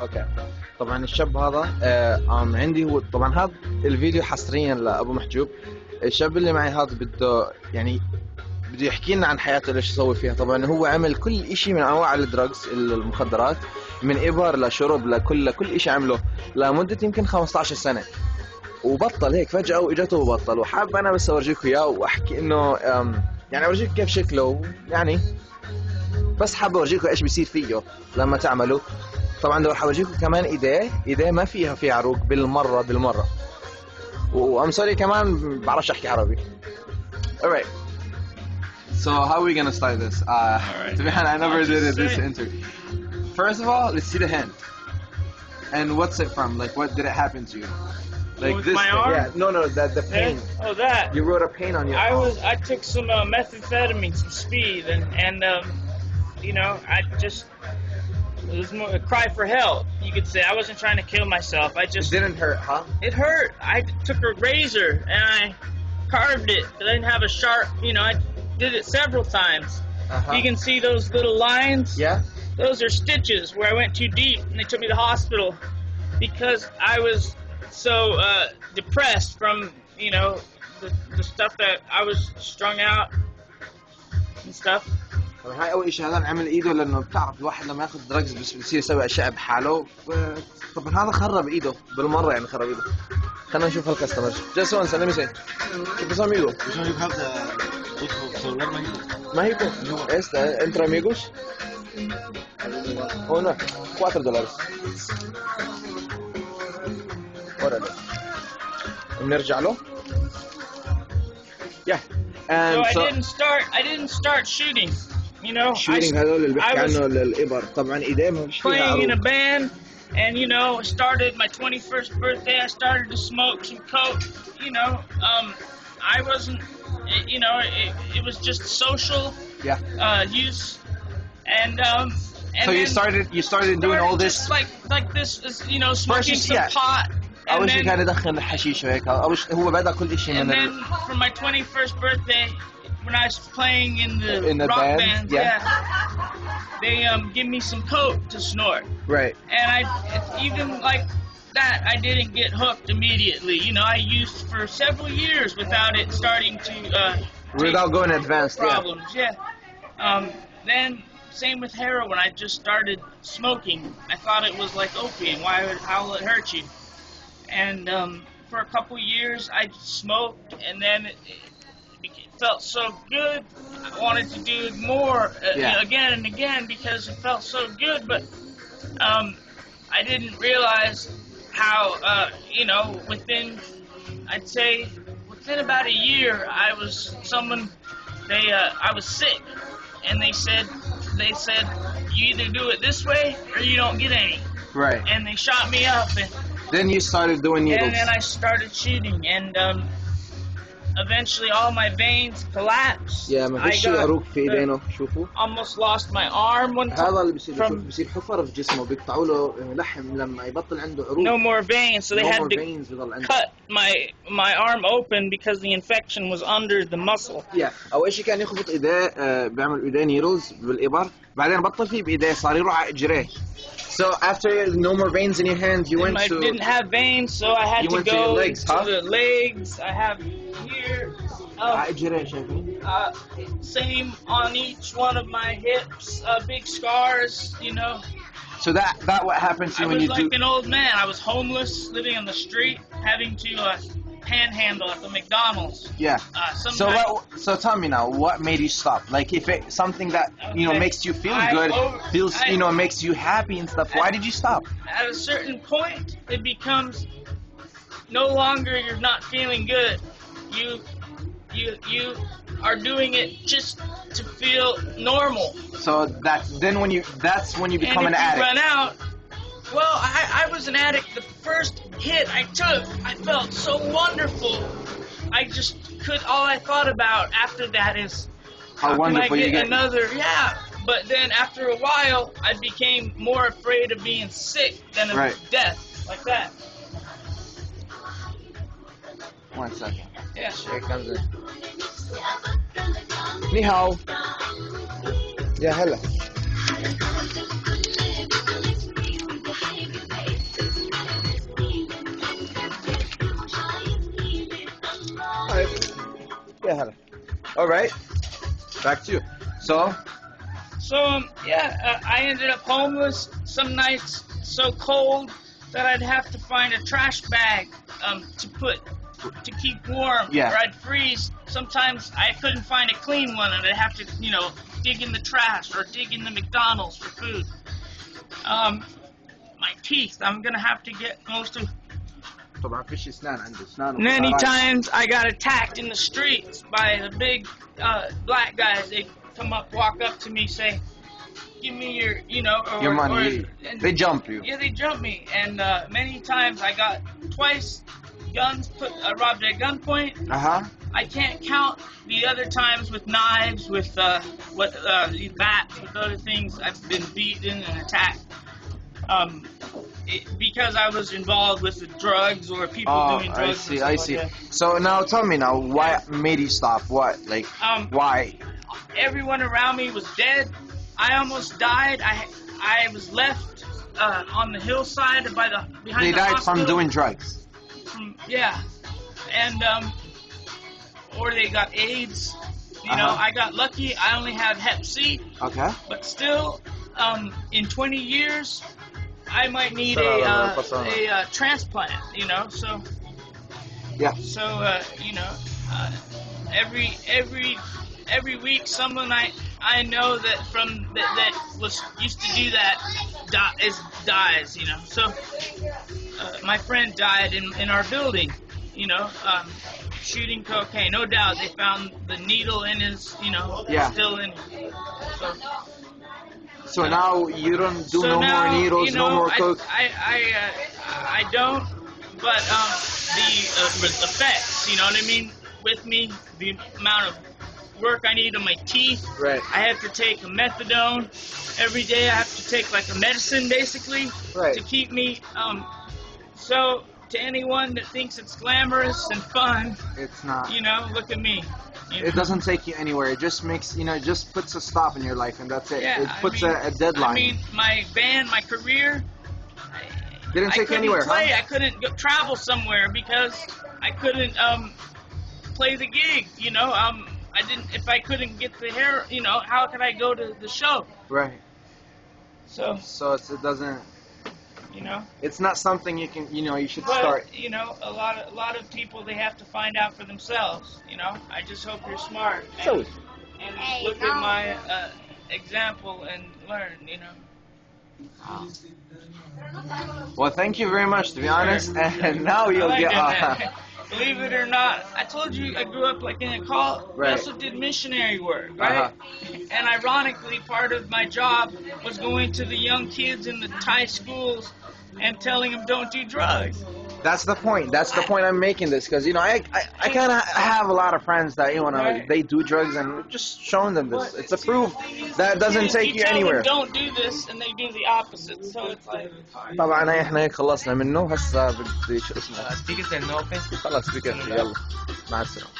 اوكي. طبعا الشاب هذا عندي هو طبعا هذا الفيديو حصريا لابو محجوب. الشاب اللي معي هذا بده يعني بده يحكي لنا عن حياته ليش يسوي فيها. طبعا هو عمل كل شيء من انواع الدراجز المخدرات، من ابر لشرب لكل شيء عمله لمده يمكن 15 سنه، وبطل هيك فجاه واجته وبطل. وحاب انا بس اورجيكم اياه واحكي انه يعني اورجيكم كيف شكله يعني، بس حاب اورجيكم ايش بيصير فيه لما تعملوا. طبعا راح اورجيكم كمان ايديه ما فيها عروق بالمره. وام سوري كمان بعرفش احكي عربي. alright. So how are we gonna start this? Right. To be honest, I never did this interview. First of all, let's see the hand. And what's it from? Like, what did it happen to you? Like With this my thing. arm? Yeah, no, the pain. Oh, that. You wrote a pain on your arm. I took some methamphetamine, some speed, and you know, it was more a cry for help, you could say. I wasn't trying to kill myself. It didn't hurt, huh? It hurt. I took a razor and I carved it. I didn't have a sharp, you know, I did it several times. You can see those little lines? Yeah. Those are stitches where I went too deep and they took me to the hospital because I was so depressed from, you know, the stuff that I was strung out and stuff. طبعا هاي اول شيء هذا عمل ايده، لانه بتعرف الواحد لما ياخذ دراجز بس بصير يسوي اشياء بحاله. طبعا هذا خرب ايده بالمره، يعني خرب ايده. خلينا نشوف الكاستمر. Just one second, let me see. ¿Qué pasa, amigo? You have the celular Mágico. Entre amigos. Uno, $4. órale. نرجع له. Yeah. And so I didn't start shooting. You know, shooting هذول اللي بيحكي عنه الإبر. طبعا إيديه مش فيها عروق. Playing in a band, and you know, I started my 21st birthday. I started to smoke some coke. You know, I wasn't. You know, it was just social. Use, and so you started doing all this just like this is, you know, smoking some pot. أول شيء كان يدخن الحشيش وهيك. هو بدأ كل شيء من. And then for my 21st birthday, when I was playing in the rock band, they give me some coke to snort. Right. And even like that, I didn't get hooked immediately. You know, I used for several years without it starting to without going advanced problems. Then same with heroin. I just started smoking. I thought it was like opium. How will it hurt you? And for a couple years, I smoked, and then it felt so good. I wanted to do more again and again because it felt so good. But I didn't realize how, you know, I'd say within about a year, I was sick, and they said you either do it this way or you don't get any. Right. And they shot me up and. Then you started doing needles. And then I started shooting, and eventually all my veins collapsed. ما فيش عروق في ايدينه. شوفوا. Almost lost my arm one time. هذا اللي بيصير حفر في جسمه، بيقطعوا له لحم لما يبطل عنده عروق. No more veins, so they had to cut my arm open because the infection was under the muscle. أول شيء كان يخبط ايديه، بيعمل ايديه نيدلز بالإبر، بعدين بطل فيه بايديه، صار يروح على اجريه. So after no more veins in your hand, you went to. I didn't have veins, so I had to go to the legs. I have here. Same on each one of my hips. Big scars, you know. So that what happens to you when you do. I was like an old man. I was homeless, living on the street, having to panhandle at the McDonald's. So tell me now, what made you stop? Like, if it's something that you know makes you feel good, you know makes you happy and stuff, why did you stop? At a certain point, it becomes no longer you're not feeling good. You are doing it just to feel normal. So that's when you become an addict. Run out. Well, I was an addict. The first hit I took, I felt so wonderful. I just all I thought about after that is how wonderful can I get another. But then after a while, I became more afraid of being sick than of death, like that. One second. Here comes in. Nihao. Yeah, hello. All right. Back to you. So, I ended up homeless. Some nights so cold that I'd have to find a trash bag to keep warm, Yeah. or I'd freeze. Sometimes I couldn't find a clean one, and I'd have to, dig in the trash or dig in the McDonald's for food. My teeth, I'm gonna have to get most of. طبعا فيش اسنان عنده اسنان. Many times I got attacked in the streets by the big black guys. They come up, walk up to me, say, "Give me your, Your money. They jump you. Yeah, they jump me, and many times I got twice robbed at gunpoint. I can't count the other times with knives, with bats, with other things. I've been beaten and attacked. Because I was involved with the drugs or people doing drugs. I see. Like so now tell me now, why made you stop? What? Like, why? Everyone around me was dead. I almost died. I was left on the hillside behind the hospital. They died from doing drugs. And or they got AIDS. I got lucky. I only had Hep C. Okay. But still, in 20 years, I might need a transplant. So. Yeah. So every week, someone I know that was used to do that dies. So my friend died in our building. Shooting cocaine. No doubt they found the needle in his. Still in. So now you don't do no more needles, no more coke. I don't. But the effects, you know what I mean, with me, the amount of work I need on my teeth. Right. I have to take a methadone every day. I have to take like a medicine basically to keep me. So to anyone that thinks it's glamorous and fun, it's not. Look at me. It doesn't take you anywhere. It just makes, it just puts a stop in your life, and that's it. Yeah, it puts a deadline. I mean, my band, my career. Didn't take you anywhere, play. I couldn't travel somewhere because I couldn't play the gig. I didn't. If I couldn't get the hair, how could I go to the show? Right. So it doesn't. It's not something you can. You should start. A lot of people, they have to find out for themselves. I just hope you're smart and look at my example and learn. Well, thank you very much, to be honest. And now you'll get. Believe it or not, I told you I grew up like in a cult. Right. I also did missionary work, right? And ironically, part of my job was going to the young kids in the Thai schools and telling them don't do drugs. That's the point. That's the point I'm making this, because I kind of have a lot of friends that they do drugs, and just showing them this. It's a proof that doesn't take you anywhere. Don't do this, and they do the opposite. So it's like. طبعا احنا خلصنا منه هسه بدي شو اسمه. تيجي تنوفي خلص بكفي يلا مع السلامة.